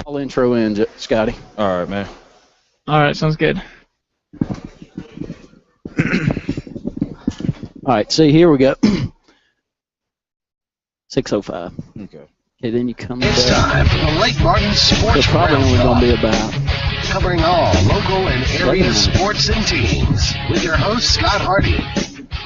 I'll intro in, Scotty. All right, man. All right, sounds good. All right, see, here we go. 6:05. Okay. Okay, then you come It's back. time for the Lake Martin Sports It's probably only going to be Roundup, about. covering all local and area sports and teams, with your host, Scott Hardy.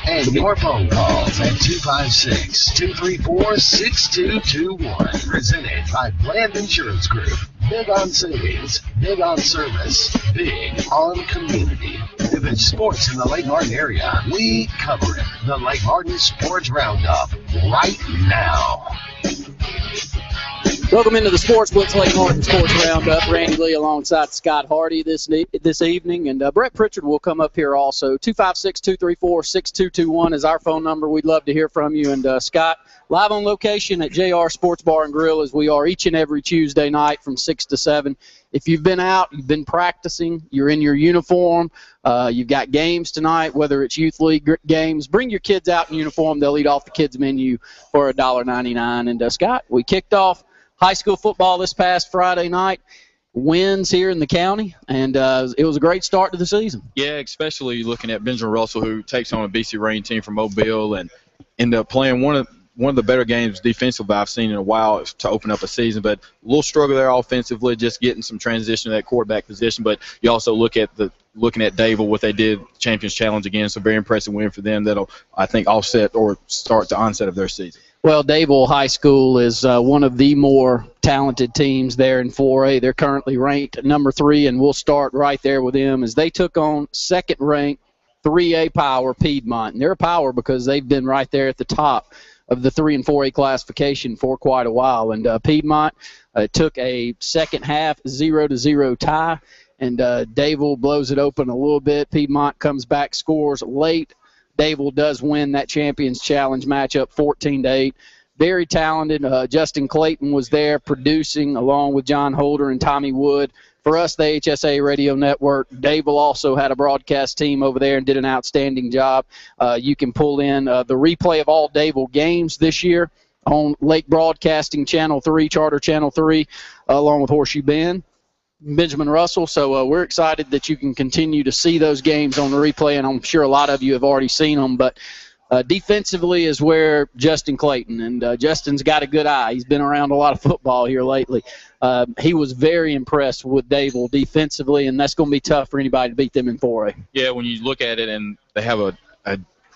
And your phone calls at 256-234-6221. Presented by Bland Insurance Group. Big on savings, big on service, big on community. If it's sports in the Lake Martin area, we cover it. The Lake Martin Sports Roundup, right now. Welcome into the Sports Blitz Lake Martin Sports Roundup. Randy Lee alongside Scott Hardy this evening, and Brett Pritchard will come up here also. 256-234-6221 is our phone number. We'd love to hear from you. And Scott, live on location at JR Sports Bar and Grill as we are each and every Tuesday night from 6 to 7. If you've been out, you've been practicing, you're in your uniform, you've got games tonight, whether it's youth league games, bring your kids out in uniform. They'll eat off the kids' menu for $1.99. And Scott, we kicked off high school football this past Friday night, wins here in the county, and it was a great start to the season. Yeah, especially looking at Benjamin Russell, who takes on a BC Rain team from Mobile and ended up playing one of the better games defensively I've seen in a while to open up a season. But a little struggle there offensively, just getting some transition to that quarterback position. But you also looking at Dayville, what they did Champions Challenge again, so very impressive win for them. That'll, I think, offset or start the onset of their season. Well, Dayville High School is one of the more talented teams there in 4A. They're currently ranked number 3, and we'll start right there with them as they took on second-ranked 3A power Piedmont. And they're a power because they've been right there at the top of the 3 and 4A classification for quite a while. And Piedmont took a second-half 0-0 tie, and Dayville blows it open a little bit. Piedmont comes back, scores late. Dayville does win that Champions Challenge matchup 14-8. Very talented. Justin Clayton was there producing along with John Holder and Tommy Wood. For us, the HSA Radio Network, Dayville also had a broadcast team over there and did an outstanding job. You can pull in the replay of all Dayville games this year on Lake Broadcasting Channel 3, Charter Channel 3, along with Horseshoe Bend. Benjamin Russell, so we're excited that you can continue to see those games on the replay, and I'm sure a lot of you have already seen them, but defensively is where Justin Clayton, and Justin's got a good eye. He's been around a lot of football here lately. He was very impressed with Dayville defensively, and that's going to be tough for anybody to beat them in 4A. Yeah, when you look at it, and they have a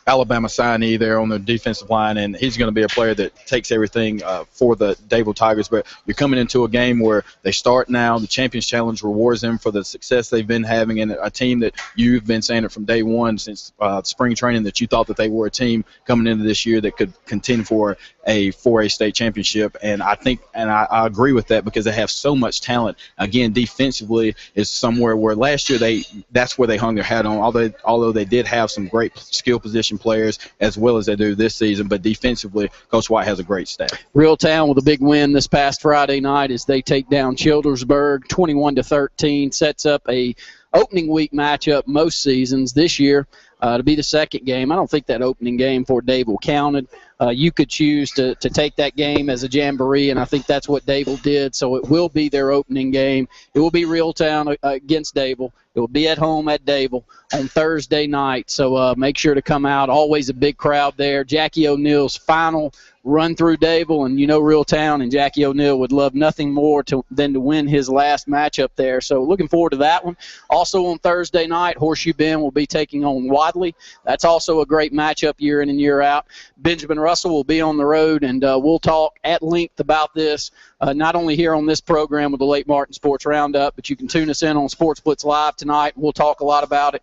Alabama signee there on the defensive line, and he's going to be a player that takes everything for the Dayville Tigers. But you're coming into a game where they start now. The Champions Challenge rewards them for the success they've been having, and a team that you've been saying it from day one since spring training that you thought that they were a team coming into this year that could contend for a 4A state championship. And I think, and I agree with that because they have so much talent. Again, defensively is somewhere where last year that's where they hung their hat on, although they did have some great skill position players as well as they do this season, but defensively, Coach White has a great staff. Reeltown with a big win this past Friday night as they take down Childersburg 21-13, sets up a opening week matchup most seasons this year to be the second game. I don't think that opening game for Dayville counted. You could choose to take that game as a jamboree, and I think that's what Dayville did, so it will be their opening game. It will be Reeltown against Dayville. It will be at home at Dayville on Thursday night, so make sure to come out. Always a big crowd there. Jackie O'Neill's final run through Dayville, and you know Reeltown and Jackie O'Neill would love nothing more than to win his last matchup there. So looking forward to that one. Also on Thursday night, Horseshoe Bend will be taking on Wadley. That's also a great matchup year in and year out. Benjamin Russell will be on the road, and we'll talk at length about this, not only here on this program with the Lake Martin Sports Roundup, but you can tune us in on Sports Blitz Live tonight. We'll talk a lot about it.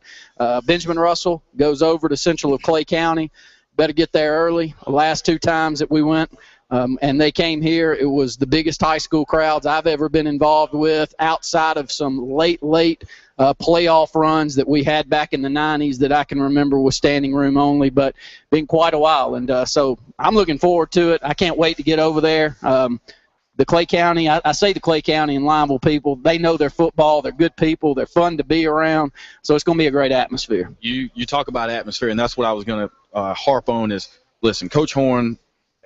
Benjamin Russell goes over to Central of Clay County. Better get there early. The last 2 times that we went, and they came here, it was the biggest high school crowds I've ever been involved with outside of some late playoff runs that we had back in the 90s that I can remember with standing room only, but been quite a while. And so I'm looking forward to it. I can't wait to get over there. The Clay County, I say the Clay County and Lineville people, they know their football. They're good people. They're fun to be around. So it's going to be a great atmosphere. You talk about atmosphere, and that's what I was going to harp on is, listen, Coach Horn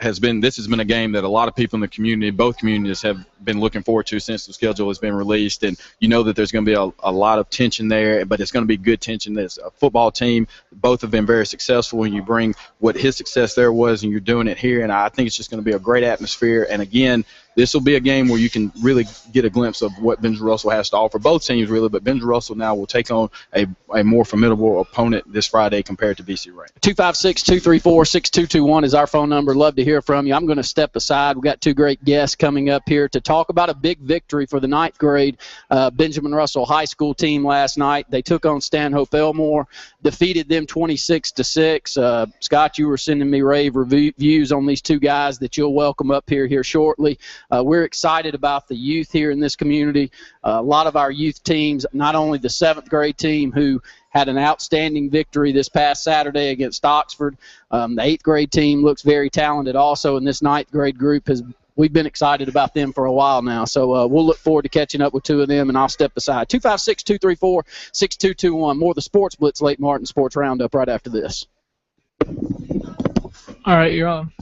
has been a game that a lot of people in the community, both communities, have been looking forward to since the schedule has been released. And you know that there's going to be a lot of tension there, but it's going to be good tension. There's a football team. Both have been very successful when you bring what his success there was and you're doing it here. And I think it's just going to be a great atmosphere. And again, this will be a game where you can really get a glimpse of what Benjamin Russell has to offer. Both teams really, but Benjamin Russell now will take on a more formidable opponent this Friday compared to BC Ray. 256-234-6221 is our phone number. Love to hear from you. I'm going to step aside. We've got two great guests coming up here to talk about a big victory for the ninth grade Benjamin Russell High School team last night. They took on Stanhope Elmore, defeated them 26-6. Scott, you were sending me rave reviews on these two guys that you'll welcome up here shortly. We're excited about the youth here in this community. A lot of our youth teams, not only the 7th grade team who had an outstanding victory this past Saturday against Oxford, the 8th grade team looks very talented also, and this 9th grade group we've been excited about them for a while now. So we'll look forward to catching up with two of them, and I'll step aside. 256-234-6221. More of the Sports Blitz Lake Martin Sports Roundup right after this. All right, you're on.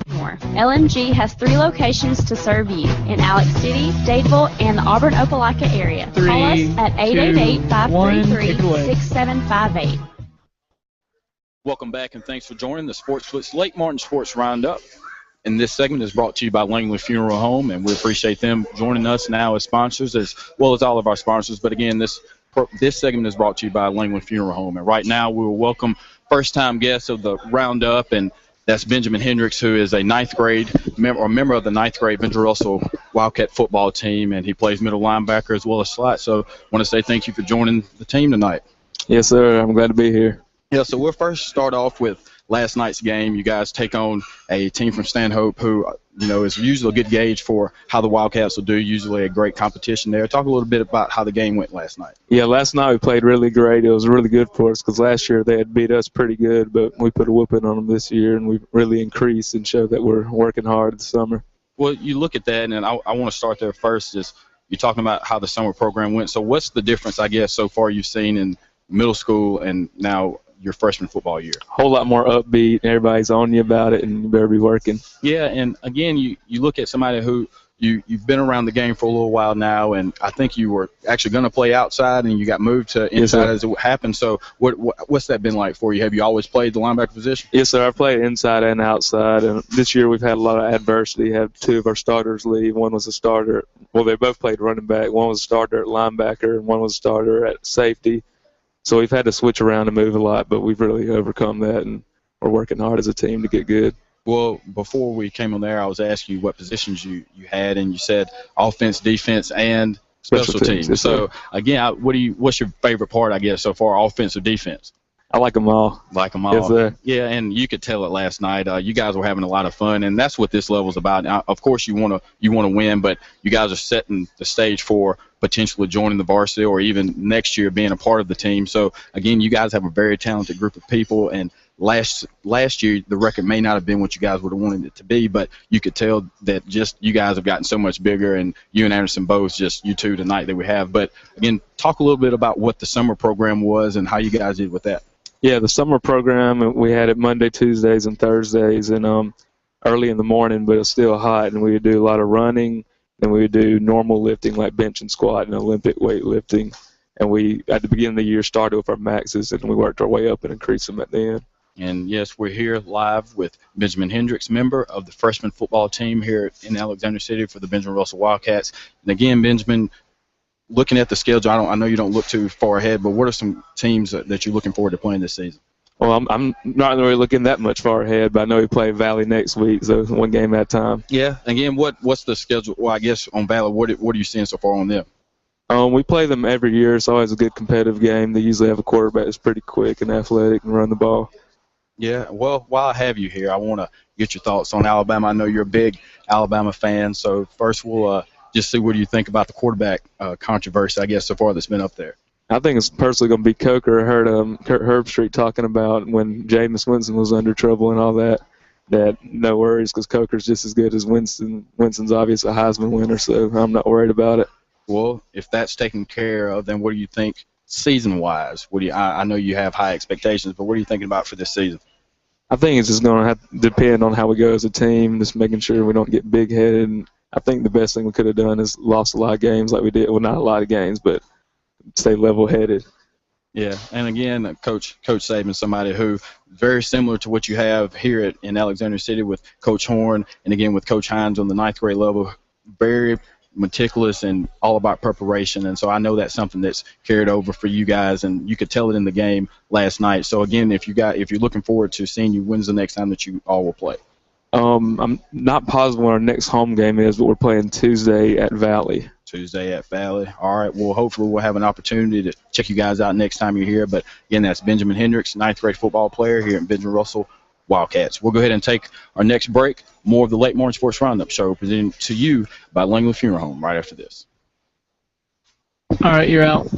More. LMG has 3 locations to serve you in Alex City, Dadeville, and the Auburn-Opelika area. Call us at 888-533-6758. Welcome back, and thanks for joining the Sports Blitz Lake Martin Sports Roundup. And this segment is brought to you by Langley Funeral Home, and we appreciate them joining us now as sponsors, as well as all of our sponsors. But again, this segment is brought to you by Langley Funeral Home. And right now, we will welcome first-time guests of the Roundup, and that's Benjamin Hendricks, who is a member of the 9th grade Benjamin Russell Wildcat football team, and he plays middle linebacker as well as slot. So I want to say thank you for joining the team tonight. Yes, sir. I'm glad to be here. Yeah, so we'll first start off with last night's game. You guys take on a team from Stanhope who, is usually a good gauge for how the Wildcats will do, usually a great competition there. Talk a little bit about how the game went last night. Yeah, last night we played really great. It was really good for us because last year they had beat us pretty good, but we put a whooping on them this year, and we really increased and showed that we're working hard this summer. Well, you look at that, and I want to start there first. Is you're talking about how the summer program went. So what's the difference, I guess, so far you've seen in middle school and now your freshman football year? Whole lot more upbeat. Everybody's on you about it, and you better be working. Yeah, and again, you look at somebody who you've been around the game for a little while now, and I think you were actually going to play outside, and you got moved to inside as it happened. So what's that been like for you? Have you always played the linebacker position? Yes, sir. I played inside and outside, and this year we've had a lot of adversity. Had two of our starters leave. One was a starter. Well, they both played running back. One was a starter at linebacker, and one was a starter at safety. So we've had to switch around and move a lot, but we've really overcome that, and we're working hard as a team to get good. Well, before we came on there, I was asking you what positions you had, and you said offense, defense, and special teams. Yes, so again, what's your favorite part, I guess, so far, offense or defense? I like them all. Like them all. Yes, sir. Yeah, and you could tell it last night. You guys were having a lot of fun, and that's what this level's about. Now, of course, you want to win, but you guys are setting the stage for potentially joining the varsity or even next year being a part of the team. So again, you guys have a very talented group of people, and last year the record may not have been what you guys would have wanted it to be, but you could tell that just you guys have gotten so much bigger, and you and Anderson both, just you two tonight that we have. But again, talk a little bit about what the summer program was and how you guys did with that. Yeah, the summer program, we had it Monday, Tuesdays, and Thursdays, and early in the morning, but it's still hot, and we would do a lot of running, and we would do normal lifting like bench and squat and Olympic weightlifting. And we, at the beginning of the year, started with our maxes, and we worked our way up and increased them at the end. And yes, we're here live with Benjamin Hendricks, member of the freshman football team here in Alexander City for the Benjamin Russell Wildcats. And again, Benjamin, looking at the schedule, I know you don't look too far ahead, but what are some teams that you're looking forward to playing this season? Well, I'm not really looking that much far ahead, but I know we play Valley next week, so one game at a time. Yeah. Again, what's the schedule? Well, I guess on Valley, what are you seeing so far on them? We play them every year. It's always a good competitive game. They usually have a quarterback that's pretty quick and athletic and run the ball. Yeah, well, while I have you here, I want to get your thoughts on Alabama. I know you're a big Alabama fan, so first we'll just see what do you think about the quarterback controversy, I guess, so far that's been up there. I think it's personally going to be Coker. I heard Kurt Herbstreit talking about when Jameis Winston was under trouble and all that no worries because Coker's just as good as Winston. Winston's obviously a Heisman winner, so I'm not worried about it. Well, if that's taken care of, then what do you think season-wise? I know you have high expectations, but what are you thinking about for this season? I think it's just going to have to depend on how we go as a team, just making sure we don't get big-headed. And I think the best thing we could have done is lost a lot of games like we did. Well, not a lot of games, but stay level-headed. Yeah, and again, Coach Saban, somebody who very similar to what you have here in Alexander City with Coach Horn, and again with Coach Hines on the 9th grade level, very meticulous and all about preparation. And so I know that's something that's carried over for you guys, and you could tell it in the game last night. So again, if you're looking forward to seeing you, when's the next time that you all will play? I'm not positive when our next home game is, but we're playing Tuesday at Valley. Tuesday at Valley. All right. Well, hopefully we'll have an opportunity to check you guys out next time you're here. But again, that's Benjamin Hendricks, 9th grade football player here at Benjamin Russell Wildcats. We'll go ahead and take our next break. More of the Late Morning Sports Roundup show presented to you by Langley Funeral Home right after this. All right, you're out.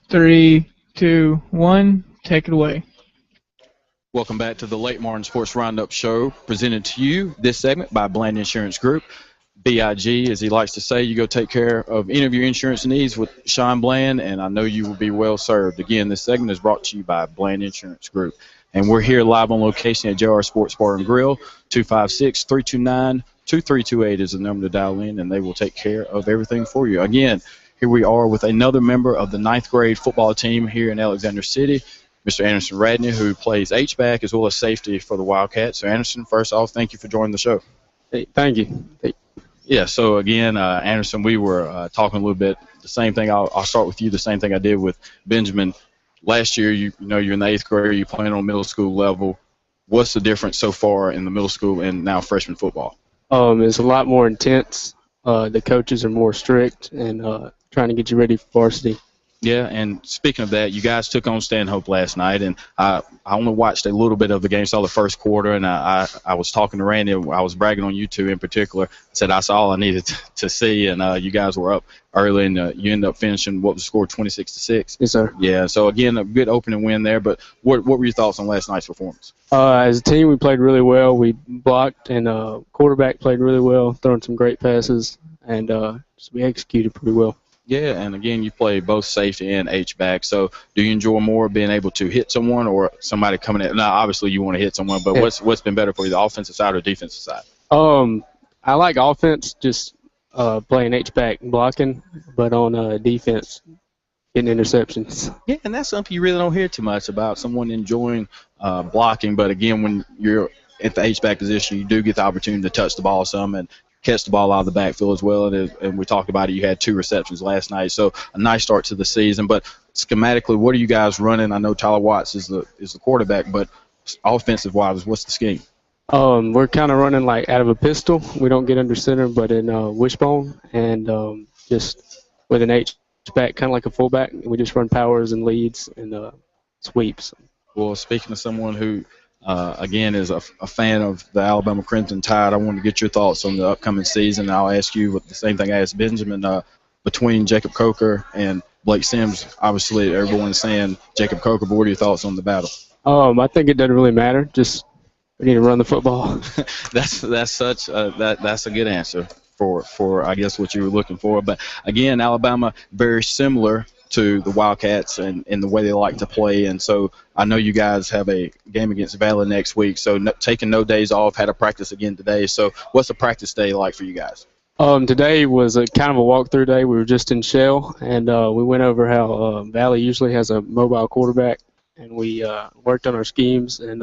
3, 2, 1. Take it away. Welcome back to the Lake Martin Sports Roundup Show, presented to you this segment by Bland Insurance Group. BIG, as he likes to say, you go take care of any of your insurance needs with Sean Bland, and I know you will be well served. Again, this segment is brought to you by Bland Insurance Group. And we're here live on location at JR Sports Bar and Grill. 256-329-2328 is the number to dial in, and they will take care of everything for you. Again, here we are with another member of the 9th grade football team here in Alexander City, Mr. Anderson Radney, who plays H-back as well as safety for the Wildcats. So, Anderson, first off, thank you for joining the show. Hey, thank you. Yeah, so again, Anderson, we were talking a little bit. The same thing, I'll start with you, the same thing I did with Benjamin. Last year, you know, you're in the 8th grade, you're playing on middle school level. What's the difference so far in the middle school and now freshman football? It's a lot more intense. The coaches are more strict and trying to get you ready for varsity. Yeah, and speaking of that, you guys took on Stanhope last night, and I only watched a little bit of the game, saw the first quarter, and I was talking to Randy. I was bragging on you two in particular. I said I saw all I needed to see, and you guys were up early, and you ended up finishing what was the score, 26-6. Yes, sir. Yeah, so again, a good opening win there. But what were your thoughts on last night's performance? As a team, we played really well. We blocked, and quarterback played really well, throwing some great passes, and we executed pretty well. Yeah, and again, you play both safety and H-back. So do you enjoy more being able to hit someone or somebody coming in? Now, obviously, you want to hit someone, but Yeah. what's been better for you, the offensive side or defensive side? I like offense, just playing H-back and blocking, but on defense, getting interceptions. Yeah, and that's something you really don't hear too much about, someone enjoying blocking. But, again, when you're at the H-back position, you do get the opportunity to touch the ball some and catch the ball out of the backfield as well. And we talked about it. You had 2 receptions last night, so a nice start to the season. But schematically, what are you guys running? I know Tyler Watts is the quarterback, but offensive-wise, what's the scheme? We're kind of running like out of a pistol. We don't get under center, but in wishbone and just with an H-back, kind of like a fullback. We just run powers and leads and sweeps. Well, speaking of someone who, again, is a fan of the Alabama Crimson Tide, I wanted to get your thoughts on the upcoming season. I'll ask you the same thing I asked Benjamin. Between Jacob Coker and Blake Sims, obviously everyone's saying Jacob Coker, but what are your thoughts on the battle? I think it doesn't really matter. Just we need to run the football. that's a good answer for I guess what you were looking for. But again, Alabama very similar to the Wildcats and the way they like to play. And so I know you guys have a game against Valley next week. So taking no days off, had a practice again today. So what's the practice day like for you guys? Today was a kind of a walkthrough day. We were just in shell, and we went over how Valley usually has a mobile quarterback, and we worked on our schemes and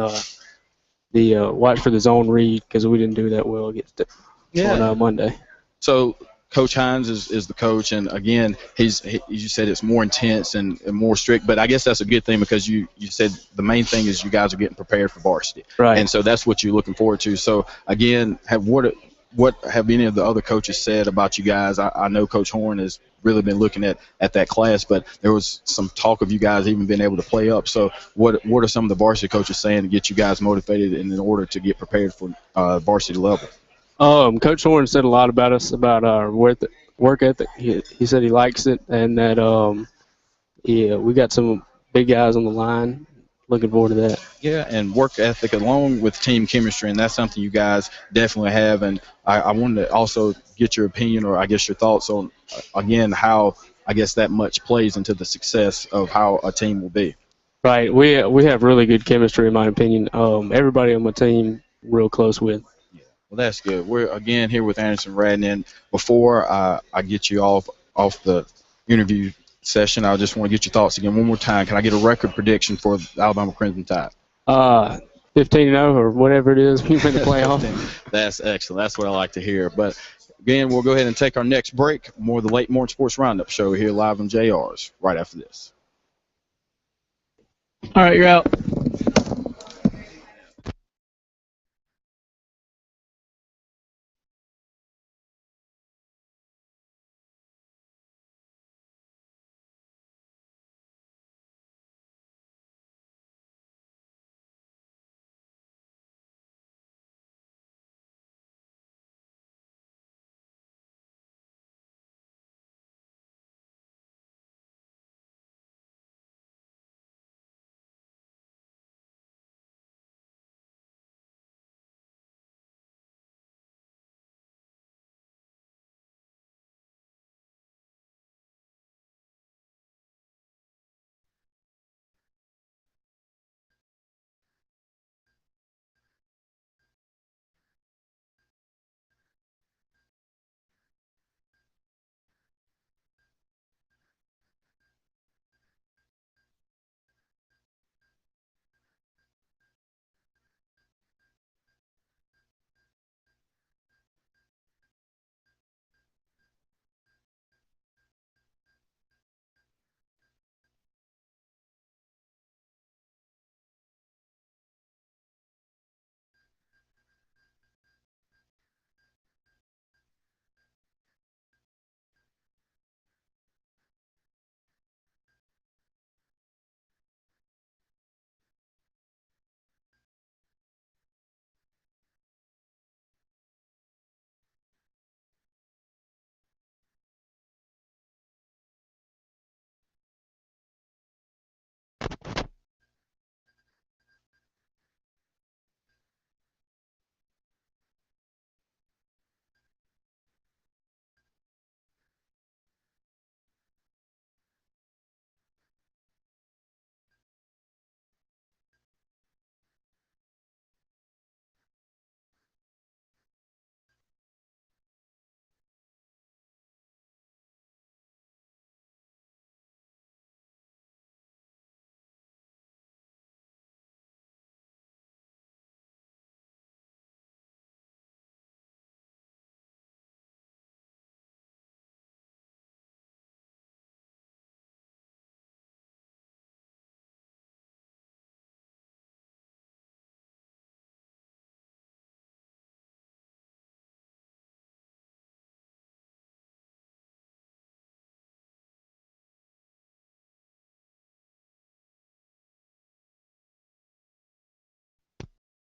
the watch for the zone read because we didn't do that well against it on Monday. So Coach Hines is the coach, and again, you said it's more intense and more strict, but I guess that's a good thing because you said the main thing is you guys are getting prepared for varsity. Right. And so that's what you're looking forward to. So, again, what have any of the other coaches said about you guys? I know Coach Horn has really been looking at that class, but there was some talk of you guys even being able to play up. So what are some of the varsity coaches saying to get you guys motivated in order to get prepared for varsity level? Coach Horn said a lot about us, about our work ethic. He said he likes it, and that we got some big guys on the line. Looking forward to that. Yeah, and work ethic along with team chemistry, and that's something you guys definitely have. And I wanted to also get your opinion or I guess your thoughts on, again, how I guess that much plays into the success of how a team will be. Right. We have really good chemistry, in my opinion. Everybody on my team real close with. Well, that's good. We're, again, here with Anderson Radney. And before I get you off the interview session, I just want to get your thoughts again one more time. Can I get a record prediction for the Alabama Crimson Tide? 15-0 or whatever it is. We win the playoff. That's excellent. That's what I like to hear. But, again, we'll go ahead and take our next break. More of the Late Morning Sports Roundup show here live on JR's right after this. All right, you're out.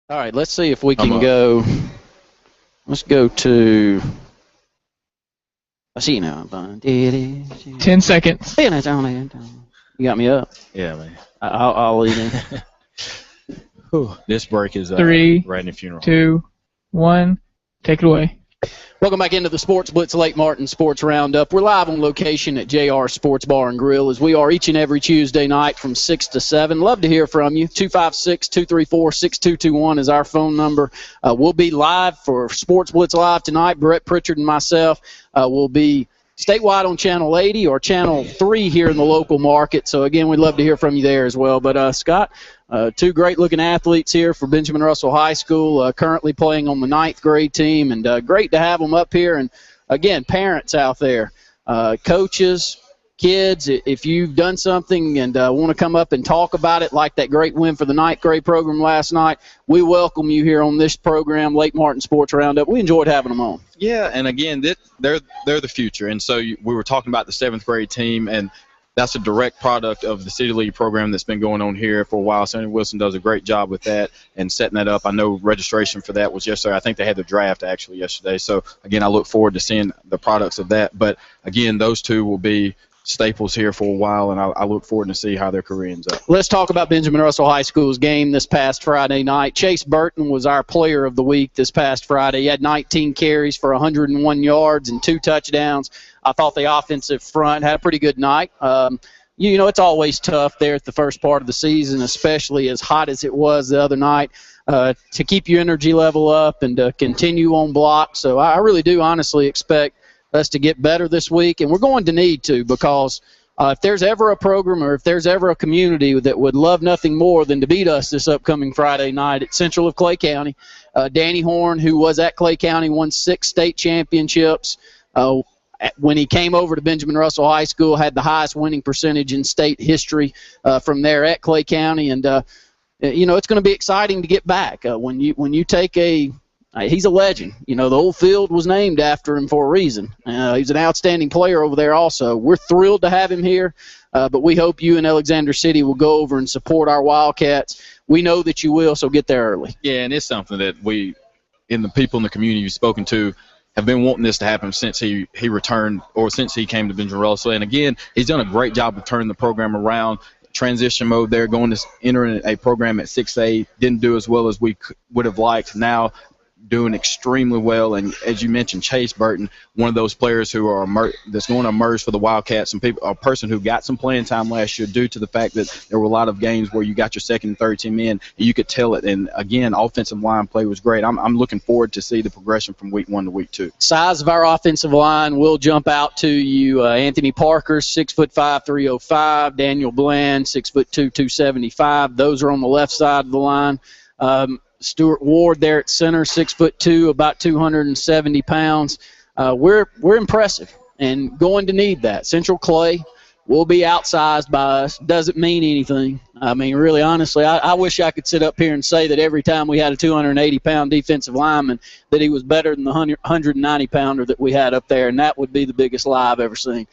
All right, let's see if we can go. Let's go to. I see you now. 10 seconds. You got me up. Yeah, man. I'll lead in. This break is 3, right in the funeral. 2, 1. Take it away. Welcome back into the Sports Blitz Lake Martin Sports Roundup. We're live on location at JR Sports Bar and Grill, as we are each and every Tuesday night from 6 to 7. Love to hear from you. 256-234-6221 is our phone number. We'll be live for Sports Blitz Live tonight. Brett Pritchard and myself will be statewide on Channel 80 or Channel 3 here in the local market. So, again, we'd love to hear from you there as well. But, Scott, two great-looking athletes here for Benjamin Russell High School, currently playing on the 9th grade team, and great to have them up here. And, again, parents out there, coaches, kids, if you've done something and want to come up and talk about it, like that great win for the 9th grade program last night, we welcome you here on this program, Lake Martin Sports Roundup. We enjoyed having them on. Yeah, and again, they're the future. And so we were talking about the 7th grade team, and that's a direct product of the City League program that's been going on here for a while. Sonny Wilson does a great job with that and setting that up. I know registration for that was yesterday. I think they had the draft actually yesterday. So, again, I look forward to seeing the products of that. But, again, those two will be staples here for a while, and I look forward to see how their career ends up. Let's talk about Benjamin Russell High School's game this past Friday night. Chase Burton was our player of the week this past Friday. He had 19 carries for 101 yards and 2 touchdowns. I thought the offensive front had a pretty good night. You know, it's always tough there at the first part of the season, especially as hot as it was the other night, to keep your energy level up and to continue on block. So I really do honestly expect us to get better this week, and we're going to need to, because if there's ever a program or if there's ever a community that would love nothing more than to beat us this upcoming Friday night at Central of Clay County. Danny Horn, who was at Clay County, won 6 state championships. When he came over to Benjamin Russell High School, had the highest winning percentage in state history from there at Clay County, and you know, it's going to be exciting to get back. When you take he's a legend. You know, the old field was named after him for a reason. He's an outstanding player over there also. We're thrilled to have him here, but we hope you and Alexander City will go over and support our Wildcats. We know that you will, so get there early. Yeah, and it's something that we, in the people in the community you've spoken to, have been wanting this to happen since he returned, or since he came to Benjamin Russell. And, again, he's done a great job of turning the program around. Transition mode there, going to entering a program at 6A, didn't do as well as we would have liked. Now doing extremely well, and as you mentioned, Chase Burton, one of those players who are that's going to emerge for the Wildcats. A person who got some playing time last year due to the fact that there were a lot of games where you got your second and third team in, and you could tell it. And again, offensive line play was great. I'm looking forward to see the progression from week 1 to week 2. Size of our offensive line will jump out to you. Anthony Parker, 6'5", 305. Daniel Bland, 6'2", 275. Those are on the left side of the line. Stuart Ward there at center, 6'2", about 270 pounds. We're impressive and going to need that. Central Clay will be outsized by us. Doesn't mean anything. I mean, really, honestly, I wish I could sit up here and say that every time we had a 280-pound defensive lineman that he was better than the 190-pounder that we had up there, and that would be the biggest lie I've ever seen.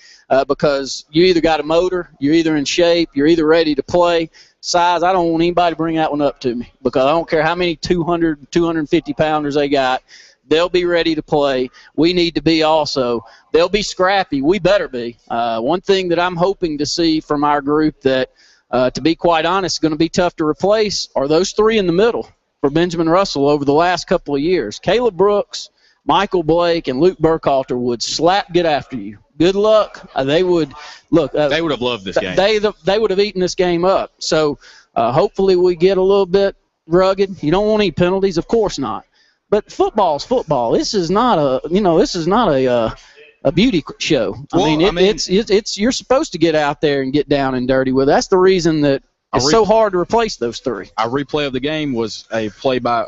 Because you either got a motor, you're either in shape, you're either ready to play. Size, I don't want anybody to bring that one up to me, because I don't care how many 200, 250-pounders they got. They'll be ready to play. We need to be also. They'll be scrappy. We better be. One thing that I'm hoping to see from our group that, to be quite honest, is going to be tough to replace are those 3 in the middle for Benjamin Russell over the last couple of years. Caleb Brooks, Michael Blake, and Luke Burkhalter would get after you. Good luck. They would look. They would have loved this game. They would have eaten this game up. So hopefully we get a little bit rugged. You don't want any penalties, of course not. But football's football. This is not a beauty show. It's you're supposed to get out there and get down and dirty with it. That's the reason that it's so hard to replace those 3. Our replay of the game was a play by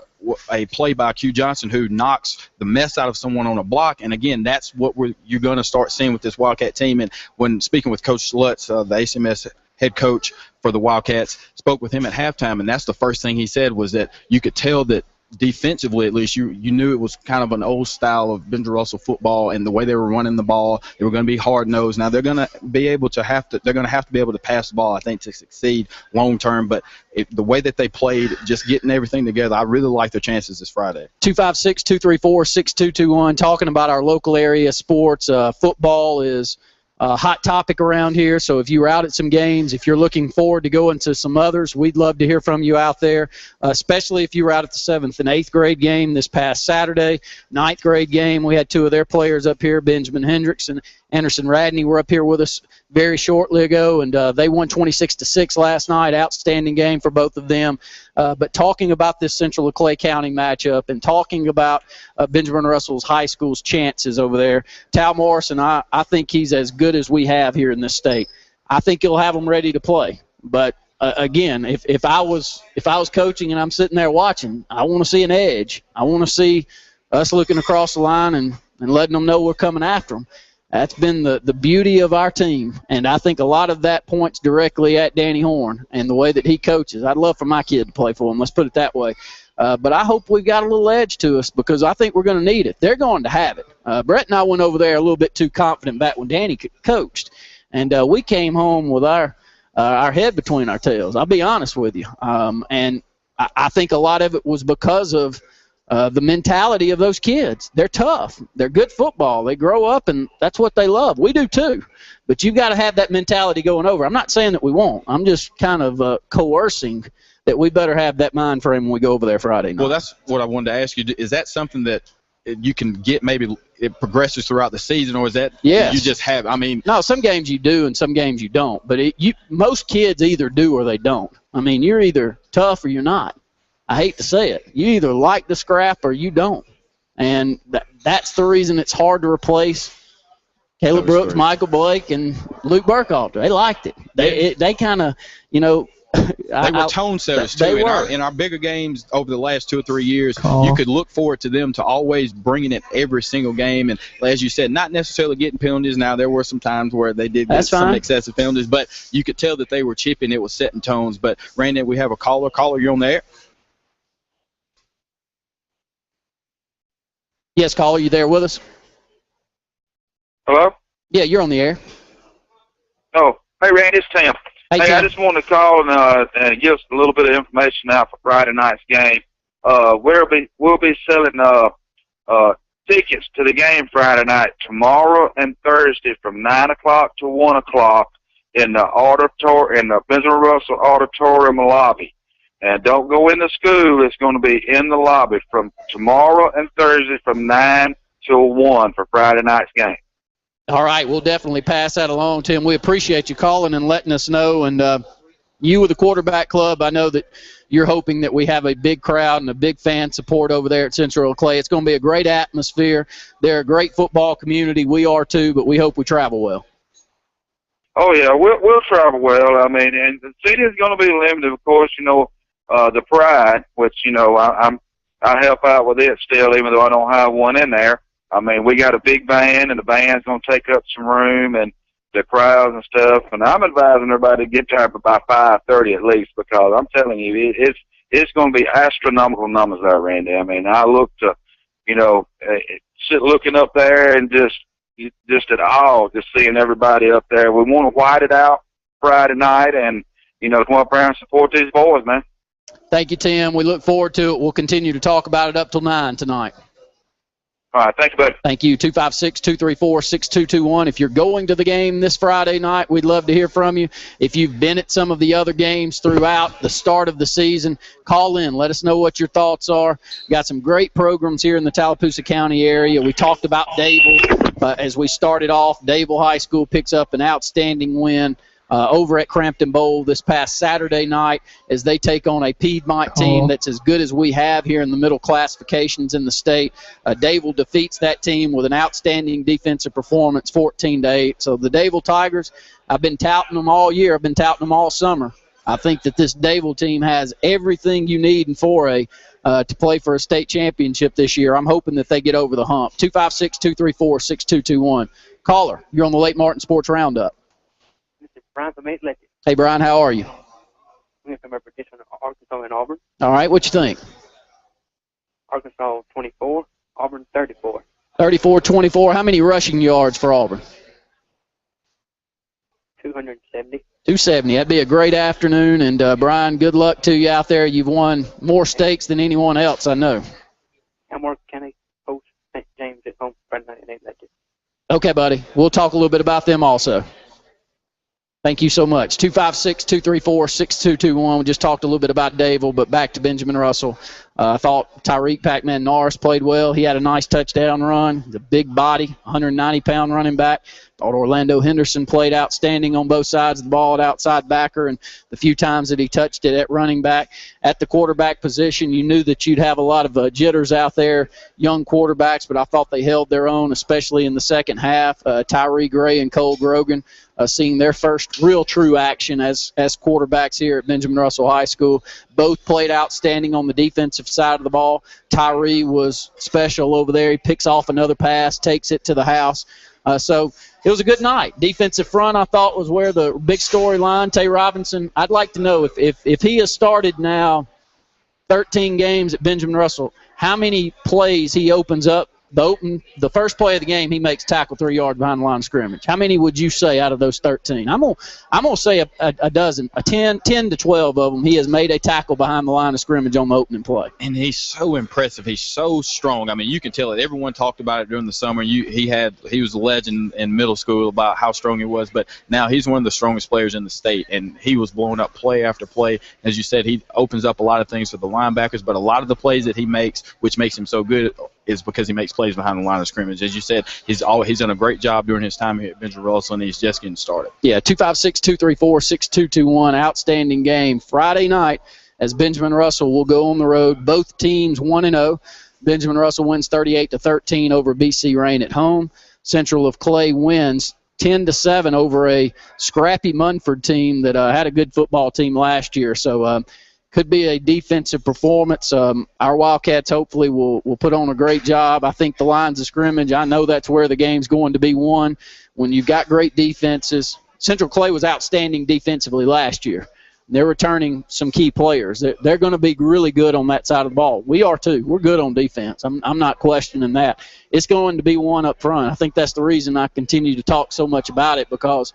Q Johnson, who knocks the mess out of someone on a block. And again, that's what you're going to start seeing with this Wildcat team. And when speaking with Coach Lutz, the ACMS head coach for the Wildcats, spoke with him at halftime, and that's the first thing he said was that you could tell that defensively, at least, you knew it was kind of an old style of Benjamin Russell football, and the way they were running the ball, they were going to be hard nosed. Now they're going to be able to be able to pass the ball, I think, to succeed long term. But the way that they played, just getting everything together, I really like their chances this Friday. 256-234-6221. Talking about our local area sports, football is a hot topic around here, so if you were out at some games, if you're looking forward to going to some others, we'd love to hear from you out there, especially if you were out at the 7th and 8th grade game this past Saturday. 9th grade game, we had 2 of their players up here, Benjamin Hendricks and Anderson Radney, were up here with us very shortly ago, and they won 26-6 last night. Outstanding game for both of them. But talking about this Central Clay County matchup and talking about Benjamin Russell's high school's chances over there, Tal Morrison, I think he's as good as we have here in this state. I think he'll have them ready to play. But again, if I was coaching and I'm sitting there watching, I want to see an edge. I want to see us looking across the line and letting them know we're coming after them. That's been the beauty of our team, and I think a lot of that points directly at Danny Horn and the way that he coaches. I'd love for my kid to play for him. Let's put it that way. But I hope we've got a little edge to us because I think we're going to need it. They're going to have it. Brett and I went over there a little bit too confident back when Danny coached, and we came home with our head between our tails. I'll be honest with you. And I think a lot of it was because of the mentality of those kids. They're tough. They're good football. They grow up, and that's what they love. We do too. But you've got to have that mentality going over. I'm not saying that we won't. I'm just kind of coercing that we better have that mind frame when we go over there Friday night. Well, that's what I wanted to ask you. Is that something that you can get, maybe it progresses throughout the season, or is that yes. You just have? I mean, no, some games you do and some games you don't. But most kids either do or they don't. I mean, you're either tough or you're not. I hate to say it. You either like the scrap or you don't. And that's the reason it's hard to replace Caleb Brooks, Michael Blake, and Luke Burkhalter. They liked it. They kind of, they were tone setters, too. In our bigger games over the last 2 or 3 years, you could look forward to them to always bringing it every single game. And as you said, not necessarily getting penalties. Now, there were some times where they did get some excessive penalties, but you could tell that they were chipping. It was setting tones. But, Randy, we have a caller. Caller, you're on the air. Yes, caller, you there with us? Hello? Yeah, you're on the air. Oh, hey, Randy, it's Tim. Hey, I Tim. just wanted to call and give us a little bit of information out for Friday night's game. We'll be selling tickets to the game Friday night, tomorrow and Thursday from 9 o'clock to 1 o'clock in the Benjamin Russell Auditorium lobby. And don't go in the school. It's going to be in the lobby from tomorrow and Thursday from 9 till 1 for Friday night's game. All right, we'll definitely pass that along, Tim. We appreciate you calling and letting us know. And you with the quarterback club, I know that you're hoping that we have a big crowd and a big fan support over there at Central Clay. It's going to be a great atmosphere. They're a great football community. We are too, but we hope we travel well. Oh, yeah, we'll travel well. I mean, and the city is going to be limited, of course, the Pride, which, I help out with it still, even though I don't have one in there. I mean, we got a big band, and the band's going to take up some room, and the crowds and stuff. And I'm advising everybody to get there by 5:30 at least, because I'm telling you, it's going to be astronomical numbers there, Randy. I mean, I look to, sit looking up there and just at all, just seeing everybody up there. We want to white it out Friday night, and come up there and support these boys, man. Thank you, Tim. We look forward to it. We'll continue to talk about it up till 9 tonight. All right, thank you, buddy. Thank you. 256-234-6221. If you're going to the game this Friday night, we'd love to hear from you. If you've been at some of the other games throughout the start of the season, call in. Let us know what your thoughts are. Got some great programs here in the Tallapoosa County area. We talked about Dable as we started off. Dable High School picks up an outstanding win over at Crampton Bowl this past Saturday night as they take on a Piedmont team that's as good as we have here in the middle classifications in the state. Dable defeats that team with an outstanding defensive performance, 14-8. So the Dable Tigers, I've been touting them all year. I've been touting them all summer. I think that this Dable team has everything you need in 4A to play for a state championship this year. I'm hoping that they get over the hump. 256-234-6221. Caller, you're on the Lake Martin Sports Roundup. Brian from 8 Lecture. Hey, Brian, how are you? I'm from Arkansas and Auburn. All right, what you think? Arkansas 24, Auburn 34. 34-24. How many rushing yards for Auburn? 270. 270. That'd be a great afternoon. And, Brian, good luck to you out there. You've won more stakes than anyone else, I know. Elmore County host St. James at home Friday night at 8. Okay, buddy. We'll talk a little bit about them also. Thank you so much. 256-234-6221. We just talked a little bit about Davil, but back to Benjamin Russell. I thought Tyreek Pac-Man Norris played well. He had a nice touchdown run. He's a big body, 190-pound running back. Thought Orlando Henderson played outstanding on both sides of the ball at outside backer, and the few times that he touched it at running back. At the quarterback position, you knew that you'd have a lot of jitters out there, young quarterbacks, but I thought they held their own, especially in the second half. Tyree Gray and Cole Grogan seeing their first real true action as quarterbacks here at Benjamin Russell High School. Both played outstanding on the defensive side of the ball. Tyree was special over there. He picks off another pass, takes it to the house. So it was a good night. Defensive front, I thought, was where the big storyline. Tay Robinson, I'd like to know if he has started now 13 games at Benjamin Russell, how many plays he opens up. The first play of the game, he makes tackle 3 yards behind the line of scrimmage. How many would you say out of those 13? I'm gonna say a dozen, 10 to 12 of them. He has made a tackle behind the line of scrimmage on the opening play. And he's so impressive. He's so strong. I mean, you can tell it. Everyone talked about it during the summer. He was a legend in middle school about how strong he was, but now he's one of the strongest players in the state, and he was blowing up play after play. As you said, he opens up a lot of things for the linebackers, but a lot of the plays that he makes, which makes him so good, is because he makes plays behind the line of scrimmage. As you said, he's done a great job during his time here at Benjamin Russell, and he's just getting started. Yeah, 256-234-6221, outstanding game. Friday night, as Benjamin Russell will go on the road. Both teams 1-0. Benjamin Russell wins 38-13 over BC Rain at home. Central of Clay wins 10-7 over a scrappy Munford team that had a good football team last year. So could be a defensive performance. Our Wildcats hopefully will put on a great job. I think the lines of scrimmage, I know that's where the game's going to be won. When you've got great defenses, Central Clay was outstanding defensively last year. They're returning some key players. They're going to be really good on that side of the ball. We are too. We're good on defense. I'm not questioning that. It's going to be one up front. I think that's the reason I continue to talk so much about it, because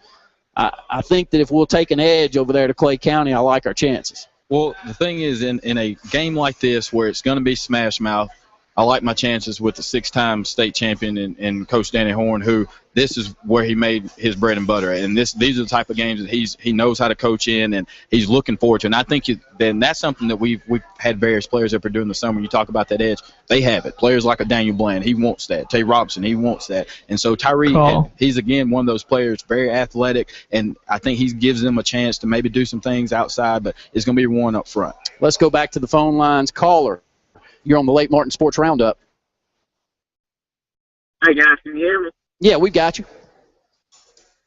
I think that if we'll take an edge over there to Clay County, I like our chances. Well, the thing is, in a game like this where it's going to be smash mouth, I like my chances with the 6-time state champion and Coach Danny Horn, who this is where he made his bread and butter. And these are the type of games that he knows how to coach in, and he's looking forward to. And I think then that's something that we've had various players up here during the summer. You talk about that edge. They have it. Players like a Daniel Bland, he wants that. Tay Robinson, he wants that. And so Tyree, he's, again, one of those players, very athletic, and I think he gives them a chance to maybe do some things outside, but it's going to be one up front. Let's go back to the phone lines. Caller, you're on the Lake Martin Sports Roundup. Hey, guys, can you hear me? Yeah, we got you.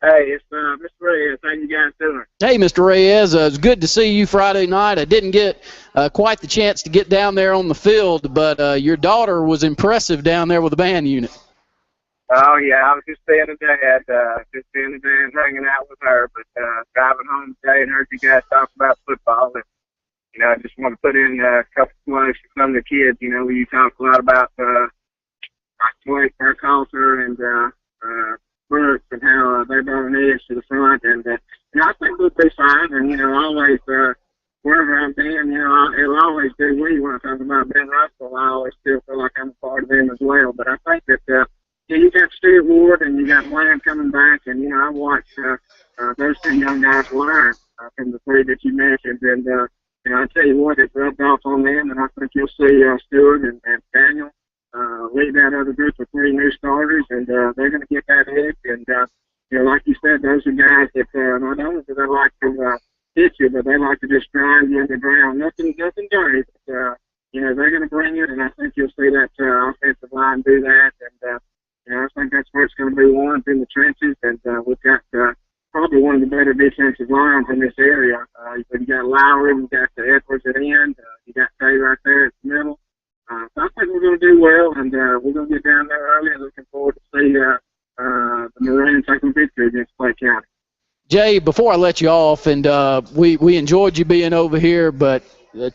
Hey, it's Mr. Reyes. How you guys doing? Hey, Mr. Reyes. It's good to see you Friday night. I didn't get quite the chance to get down there on the field, but your daughter was impressive down there with the band unit. Oh, yeah, I was just seeing the dad, hanging out with her, but driving home today and heard you guys talk about football. And, I just want to put in a couple of words for some of the kids. Where you talk a lot about our culture and Brooks and how they brought an edge to the front. And I think we'll be fine. And, always, wherever I'm being, it'll always be we when I talk about Ben Russell. I always still feel like I'm a part of them as well. But I think that, you got Steve Ward and you got Bland coming back. And, I watched those two young guys learn from the three that you mentioned. And, I tell you what, it's rubbed off on them. And I think you'll see Stewart and Daniel lead that other group of 3 new starters, and they're going to get that edge. And, like you said, those are guys that not only do they like to hit you, but they like to just grind you in the ground. Nothing dirty, but, they're going to bring it, and I think you'll see that offensive line do that. And, I think that's where it's going to be won, in the trenches. And we've got probably one of the better defensive lines in this area. You got Lowry, you got the Edwards at end, you got Tay right there at the middle. So I think we're going to do well, and we're going to get down there early, and looking forward to see the Maroons taking victory against Clay County. Jay, before I let you off, and we enjoyed you being over here, but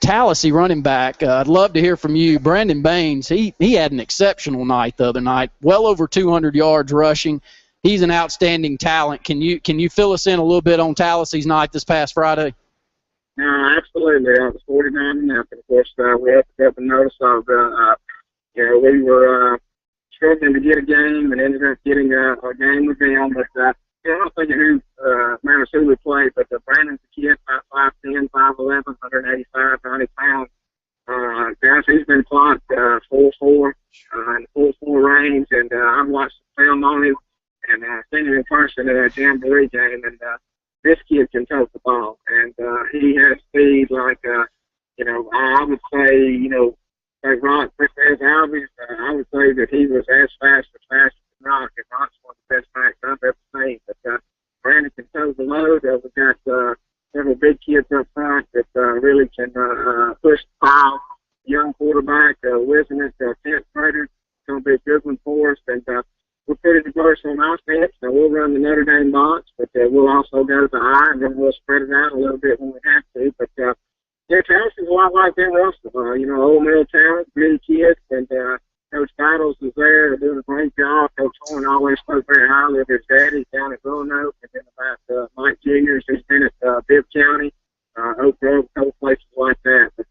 Tallahassee running back, I'd love to hear from you. Brandon Baines, he had an exceptional night the other night, well over 200 yards rushing. He's an outstanding talent. Can you fill us in a little bit on Tallahassee's night this past Friday? No, absolutely. I was 49-0. Of course, we had to have a notice of, we were struggling to get a game and ended up getting a game with them. But I'm not thinking who matters who we played, but Brandon's a kid, about 5'10", 5'11", 185, 90 pounds. Guys, he's been clocked 4-4 in the 4-4 range, and I've watched the film on him and seen him in person at a jamboree game, and this kid can tote the ball, and he has speed like, I would say, like Rock says, Albies, I would say that he was as fast as Rock, and Rock's one of the best backs I've ever seen. But Brandon can tote the load. We've got several big kids up front that really can push the ball. Young quarterback, Wisdom, 10th grader. It's going to be a good one for us, and we're pretty diverse on offense. So we'll run the Notre Dame box, but we'll also go to the eye, and then we'll spread it out a little bit when we have to. But Talladassee's a lot like Ben Russell. Old Mill talent, really kids, and Coach Battles is there doing a great job. Coach Horn always spoke very highly of his daddy down at Roanoke, and then about Mike Jr.'s who's been at Bibb County, Oak Grove, a couple places like that. But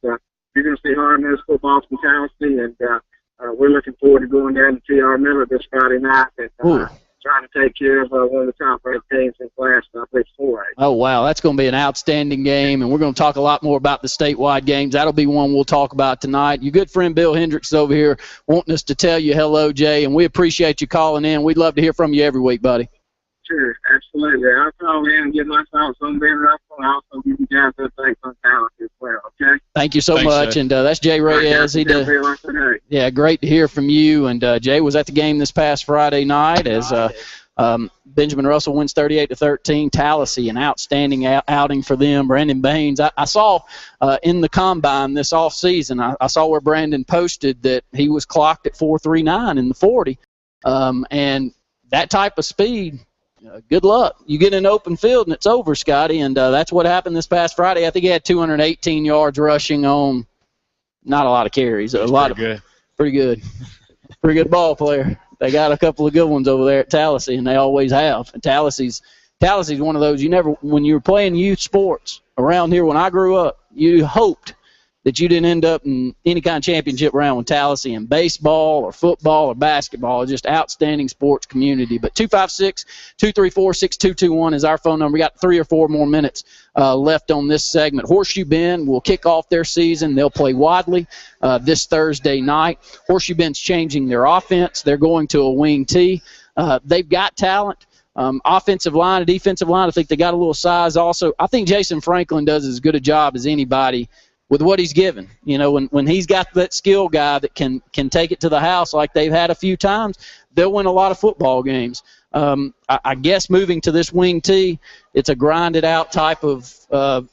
you're going to see hard Mills football from Tallahassee, and we're looking forward to going down to T.R. Miller this Friday night and trying to take care of one of the top-ranked teams in class, I believe, 4A. Oh, wow, that's going to be an outstanding game, and we're going to talk a lot more about the statewide games. That'll be one we'll talk about tonight. Your good friend Bill Hendricks is over here wanting us to tell you hello, Jay, and we appreciate you calling in. We'd love to hear from you every week, buddy. Sure, absolutely. I'll call in and get my thoughts on Ben Russell, and I'll also give you guys updates on talent as well, okay? Thank you so much, Jay. and that's Jay Reyes. Yeah, great to hear from you, and Jay was at the game this past Friday night as Benjamin Russell wins 38-13. Tallahassee, an outstanding outing for them. Brandon Baines, I saw in the combine this offseason, I saw where Brandon posted that he was clocked at 4.39 in the 40, and that type of speed, good luck. You get in an open field and it's over, Scotty, and that's what happened this past Friday. I think he had 218 yards rushing on not a lot of carries. Pretty good. Pretty good ball player. They got a couple of good ones over there at Tallahassee, and they always have. And Tallahassee's one of those when you were playing youth sports around here when I grew up, you hoped that you didn't end up in any kind of championship round with Tallahassee in baseball or football or basketball. Just outstanding sports community. But 256-234-6221 is our phone number. We got 3 or 4 more minutes left on this segment. Horseshoe Bend will kick off their season. They'll play Wadley this Thursday night. Horseshoe Bend's changing their offense. They're going to a wing T. They've got talent. Offensive line and defensive line, I think they got a little size also. I think Jason Franklin does as good a job as anybody with what he's given. When he's got that skill guy that can take it to the house like they've had a few times, they'll win a lot of football games. I guess moving to this wing T, it's a grinded-out type of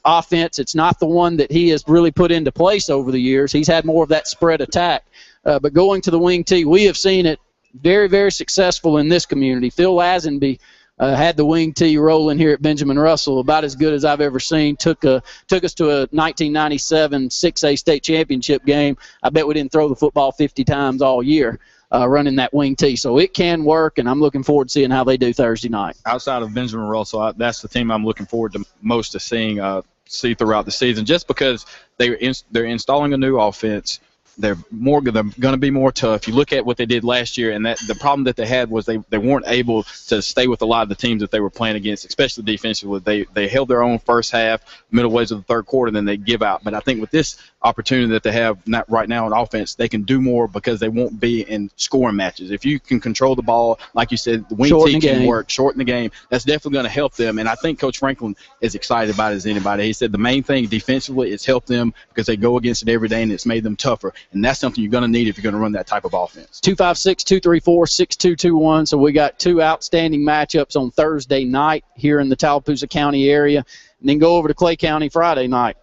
offense. It's not the one that he has really put into place over the years. He's had more of that spread attack. But going to the wing T, we have seen it very, very successful in this community. Phil Lazenby had the wing T rolling here at Benjamin Russell, about as good as I've ever seen. Took us to a 1997 6A state championship game. I bet we didn't throw the football 50 times all year running that wing T. So it can work, and I'm looking forward to seeing how they do Thursday night. Outside of Benjamin Russell, that's the team I'm looking forward to most to see throughout the season, just because they're installing a new offense. They're going to be more tough. You look at what they did last year, and that the problem that they had was they weren't able to stay with a lot of the teams that they were playing against, especially defensively. They held their own first half, middle ways of the third quarter, then they give out. But I think with this opportunity that they have right now on offense, they can do more because they won't be in scoring matches. If you can control the ball, like you said, the wing T can work, shorten the game. That's definitely going to help them. And I think Coach Franklin is excited about it as anybody. He said the main thing defensively is help them because they go against it every day, and it's made them tougher. And that's something you're going to need if you're going to run that type of offense. 256-234-6221. So we got 2 outstanding matchups on Thursday night here in the Tallapoosa County area, and then go over to Clay County Friday night.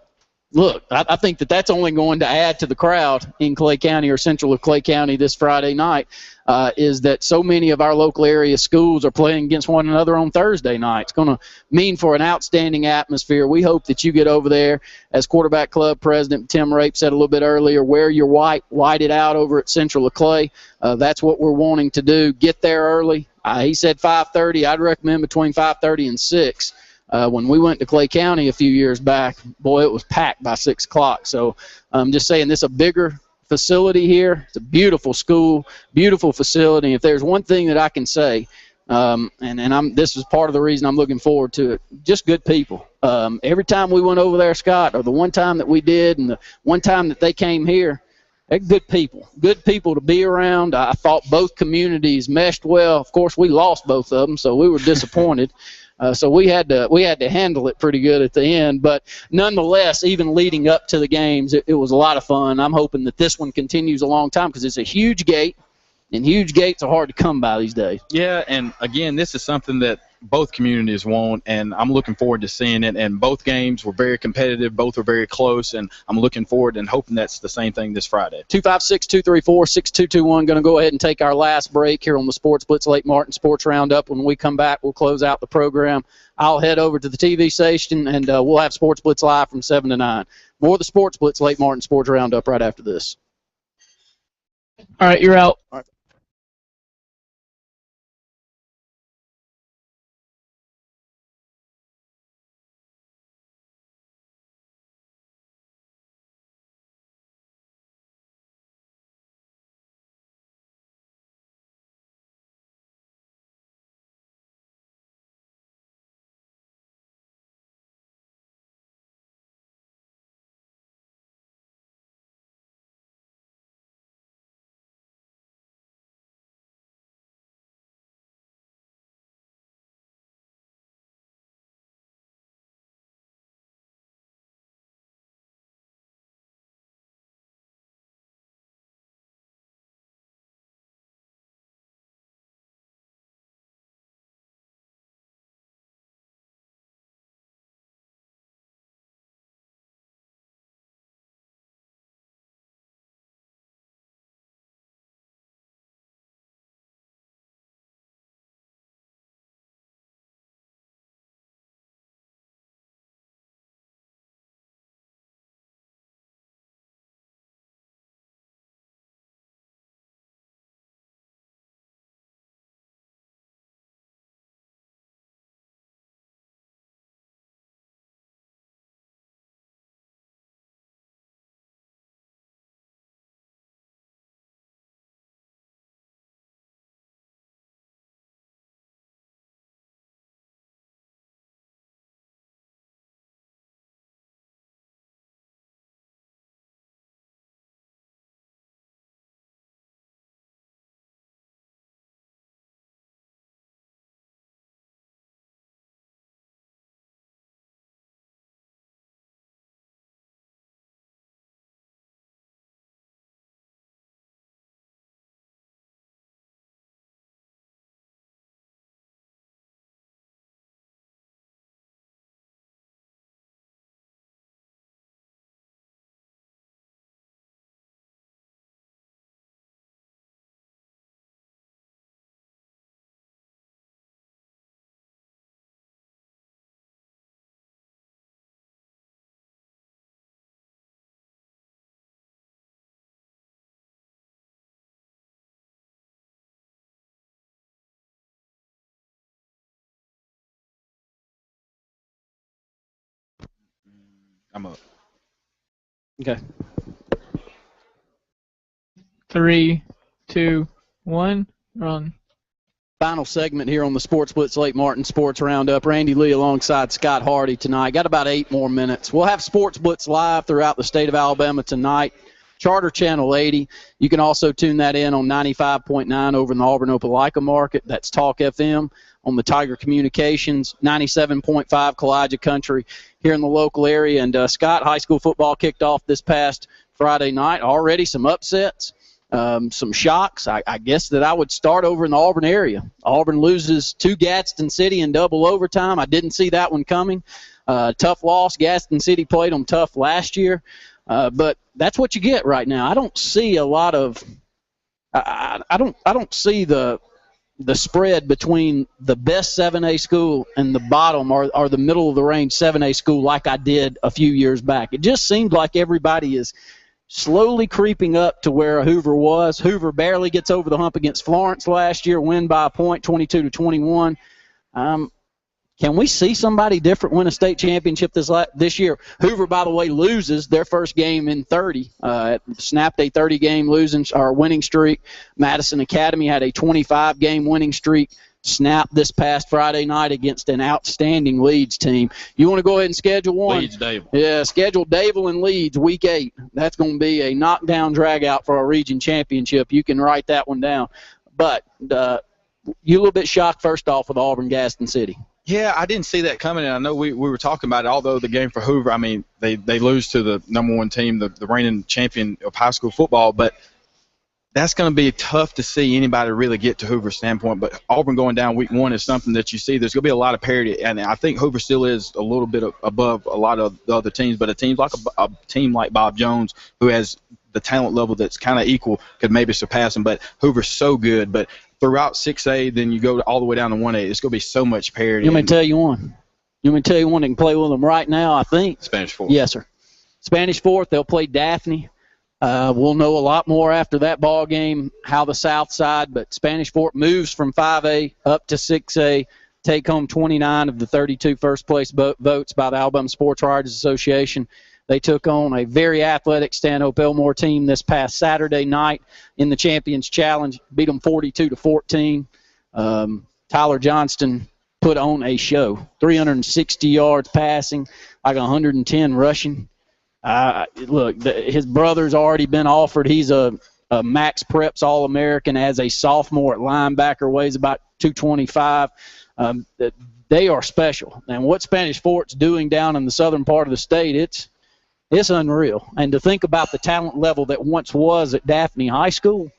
look, I think that's only going to add to the crowd in Clay County or central of Clay County this Friday night, is that so many of our local area schools are playing against one another on Thursday night. It's going to mean for an outstanding atmosphere. We hope that you get over there. As quarterback club president Tim Rape said a little bit earlier, wear your white it out over at central of Clay. That's what we're wanting to do. Get there early. He said 5:30. I'd recommend between 5:30 and 6. When we went to Clay County a few years back, boy, it was packed by 6 o'clock. So I'm just saying, this is a bigger facility here. It's a beautiful school, beautiful facility. If there's one thing that I can say, this is part of the reason I'm looking forward to it, just good people. Every time we went over there, Scott, or the one time that we did and the one time that they came here, they're good people to be around. I thought both communities meshed well. Of course, we lost both of them, so we were disappointed. So we had to handle it pretty good at the end, but nonetheless, even leading up to the games, it was a lot of fun. I'm hoping that this one continues a long time because it's a huge gate, and huge gates are hard to come by these days. Yeah, and again, this is something that both communities want, and I'm looking forward to seeing it. And both games were very competitive, both were very close, and I'm looking forward and hoping that's the same thing this Friday. 256-234-6221. Going to go ahead and take our last break here on the Sports Blitz Lake Martin Sports Roundup. When we come back, we'll close out the program. I'll head over to the TV station, and we'll have Sports Blitz live from 7 to 9. More of the Sports Blitz Lake Martin Sports Roundup right after this. All right, you're out. All right. I'm up. Okay. 3, 2, 1, run. Final segment here on the Sports Blitz Lake Martin Sports Roundup. Randy Lee alongside Scott Hardy tonight. Got about 8 more minutes. We'll have Sports Blitz live throughout the state of Alabama tonight. Charter Channel 80. You can also tune that in on 95.9 over in the Auburn-Opelika market. That's Talk FM. On the Tiger Communications, 97.5 Kalijah Country here in the local area. And, Scott, high school football kicked off this past Friday night. Already some upsets, some shocks. I guess that I would start over in the Auburn area. Auburn loses to Gadsden City in double overtime. I didn't see that one coming. Tough loss. Gaston City played them tough last year. But that's what you get right now. I don't see a lot of I don't see the spread between the best 7A school and the bottom or the middle of the range 7A school like I did a few years back. It just seems like everybody is slowly creeping up to where Hoover was. Hoover barely gets over the hump against Florence last year, win by a point, 22-21. Can we see somebody different win a state championship this year? Hoover, by the way, loses their first game in 30. Snapped a 30-game winning streak. Madison Academy had a 25-game winning streak. Snapped this past Friday night against an outstanding Leeds team. You want to go ahead and schedule one? Leeds-Dable. Yeah, schedule Dable and Leeds week 8. That's going to be a knockdown drag-out for our region championship. You can write that one down. But you a little bit shocked, first off, with Auburn Gaston City. Yeah, I didn't see that coming, and I know we were talking about it. Although the game for Hoover, I mean, they lose to the number 1 team, the reigning champion of high school football, but that's going to be tough to see anybody really get to Hoover's standpoint. But Auburn going down week 1 is something that you see. There's going to be a lot of parity, and I think Hoover still is a little bit above a lot of the other teams. But a team like Bob Jones, who has the talent level that's kind of equal, could maybe surpass them. But Hoover's so good. But throughout 6A, then you go all the way down to 1A. It's going to be so much parity. You want me to tell you one? You want me to tell you one that can play with them right now, I think? Spanish Fort. Yes, sir. Spanish Fort, they'll play Daphne. We'll know a lot more after that ball game how the south side, but Spanish Fort moves from 5A up to 6A, take home 29 of the 32 first-place votes by the Alabama Sports Writers Association. They took on a very athletic Stanhope Elmore team this past Saturday night in the Champions Challenge, beat them 42-14. Tyler Johnston put on a show, 360 yards passing, like 110 rushing. Look, his brother's already been offered. He's a Max Preps All-American as a sophomore at linebacker, weighs about 225. They are special. And what Spanish Fort's doing down in the southern part of the state, it's unreal. And to think about the talent level that once was at Daphne High School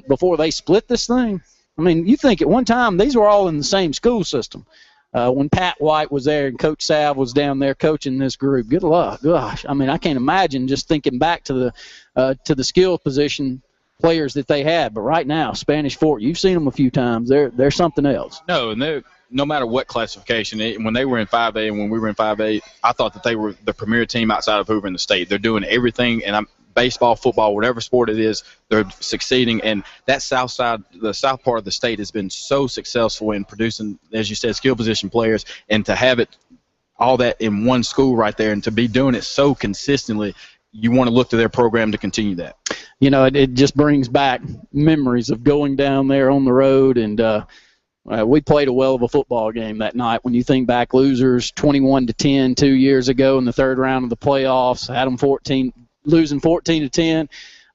before they split this thing, I mean, you think at one time these were all in the same school system. When Pat White was there and Coach Salve was down there coaching this group, good luck. Gosh, I mean, I can't imagine just thinking back to the skill position players that they had. But right now, Spanish Fort, you've seen them a few times. They're something else. No, and no matter what classification, when they were in 5A and when we were in 5A, I thought that they were the premier team outside of Hoover in the state. They're doing everything, and baseball, football, whatever sport it is, they're succeeding. And that south side, the south part of the state has been so successful in producing, as you said, skill position players, and to have it all that in one school right there and to be doing it so consistently, you want to look to their program to continue that. You know, it just brings back memories of going down there on the road, and we played a well of a football game that night. When you think back, losers 21-10 2 years ago in the third round of the playoffs, had them losing 14-10,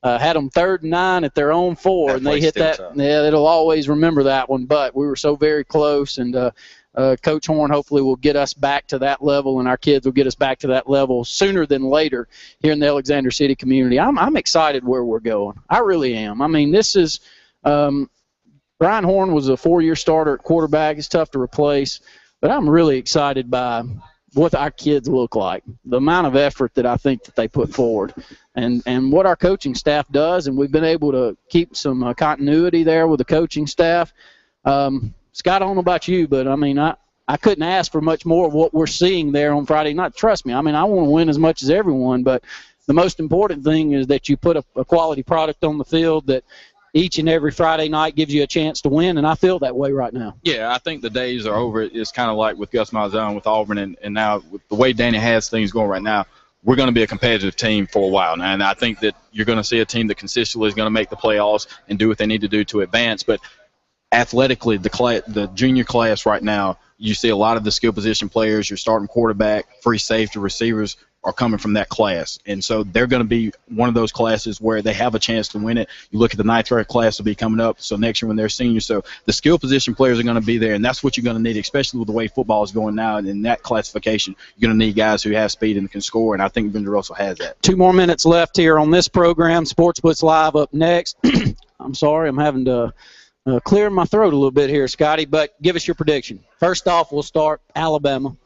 had them 3rd and 9 at their own 4, and they hit that. Yeah, it'll always remember that one. But we were so very close, and Coach Horn hopefully will get us back to that level, and our kids will get us back to that level sooner than later here in the Alexander City community. I'm excited where we're going. I really am. I mean, this is Brian Horn was a 4-year starter at quarterback. It's tough to replace, but I'm really excited by what our kids look like, the amount of effort that I think that they put forward, and what our coaching staff does, and we've been able to keep some continuity there with the coaching staff. Scott, I don't know about you, but, I mean, I couldn't ask for much more of what we're seeing there on Friday night. Trust me, I mean, I want to win as much as everyone, but the most important thing is that you put a quality product on the field that each and every Friday night gives you a chance to win, and I feel that way right now. Yeah, I think the days are over. It's kind of like with Gus Malzahn with Auburn, and now with the way Danny has things going right now, we're going to be a competitive team for a while now, and I think that you're going to see a team that consistently is going to make the playoffs and do what they need to do to advance. But athletically, the junior class right now, you see a lot of the skill position players, your starting quarterback, free safety, receivers are coming from that class. And so they're going to be one of those classes where they have a chance to win it. You look at the 9th grade class will be coming up, so next year when they're seniors. So the skill position players are going to be there, and that's what you're going to need, especially with the way football is going now. And in that classification, you're going to need guys who have speed and can score, and I think Bender Russell has that. 2 more minutes left here on this program. Sports Blitz Live up next. I'm sorry, I'm having to clear my throat a little bit here, Scotty, but give us your prediction. First off, we'll start Alabama.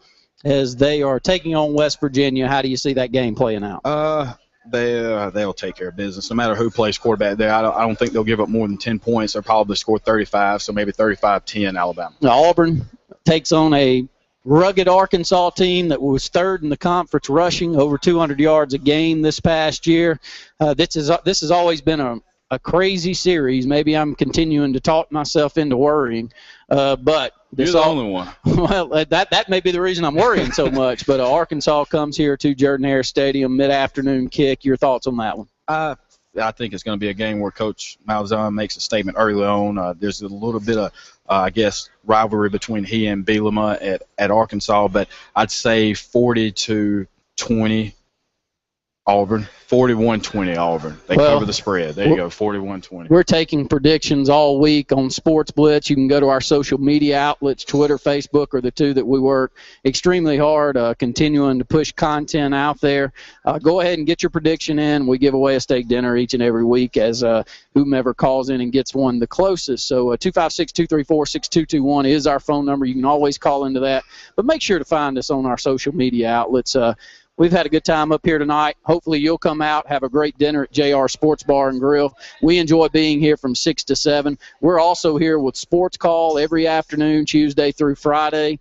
as they are taking on West Virginia. How do you see that game playing out? They'll take care of business. No matter who plays quarterback there, I don't think they'll give up more than 10 points. They'll probably score 35, so maybe 35-10 Alabama. Now, Auburn takes on a rugged Arkansas team that was third in the conference rushing, over 200 yards a game this past year. This has always been a crazy series. Maybe I'm continuing to talk myself into worrying, but you're the only one. Well, that may be the reason I'm worrying so much. But Arkansas comes here to Jordan-Hare Stadium, mid-afternoon kick. Your thoughts on that one? I think it's going to be a game where Coach Malzahn makes a statement early on. There's a little bit of, I guess, rivalry between he and Bielema at Arkansas, but I'd say 40-20 Auburn. 41-20 Auburn. They cover the spread. There you go, 41-20. We're taking predictions all week on Sports Blitz. You can go to our social media outlets, Twitter, Facebook are the two that we work extremely hard, continuing to push content out there. Go ahead and get your prediction in. We give away a steak dinner each and every week as whomever calls in and gets one the closest. So 256-234-6221 is our phone number. You can always call into that. But make sure to find us on our social media outlets. We've had a good time up here tonight. Hopefully you'll come out, have a great dinner at JR Sports Bar and Grill. We enjoy being here from 6 to 7. We're also here with Sports Call every afternoon, Tuesday through Friday.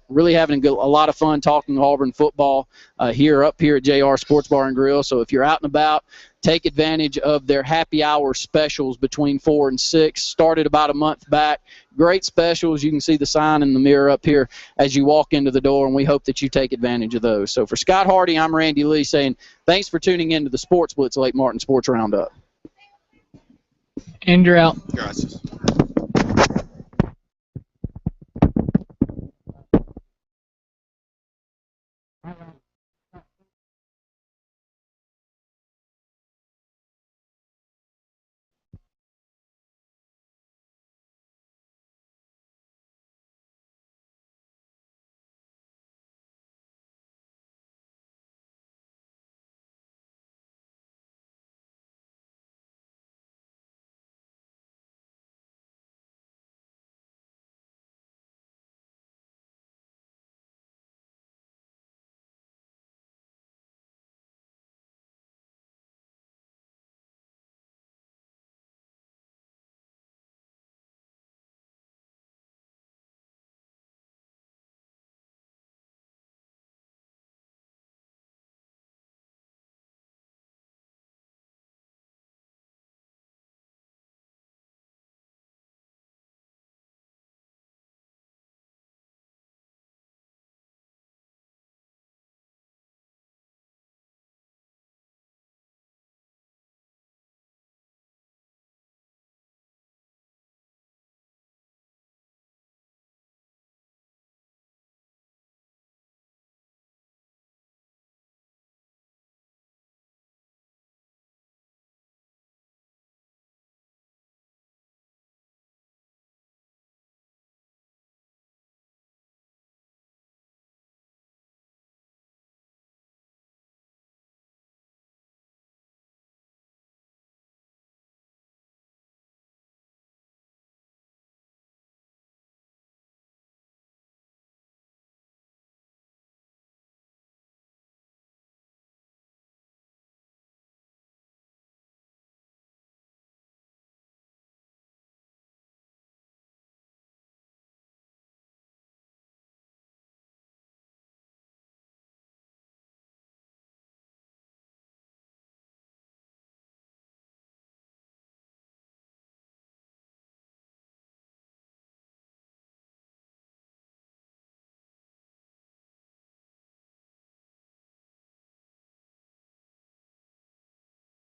Really having a lot of fun talking Auburn football up here at JR Sports Bar and Grill. So if you're out and about, take advantage of their happy hour specials between 4 and 6. Started about a month back. Great specials. You can see the sign in the mirror up here as you walk into the door, and we hope that you take advantage of those. So for Scott Hardy, I'm Randy Lee saying thanks for tuning in to the Sports Blitz Lake Martin Sports Roundup. And you're out. Gracias.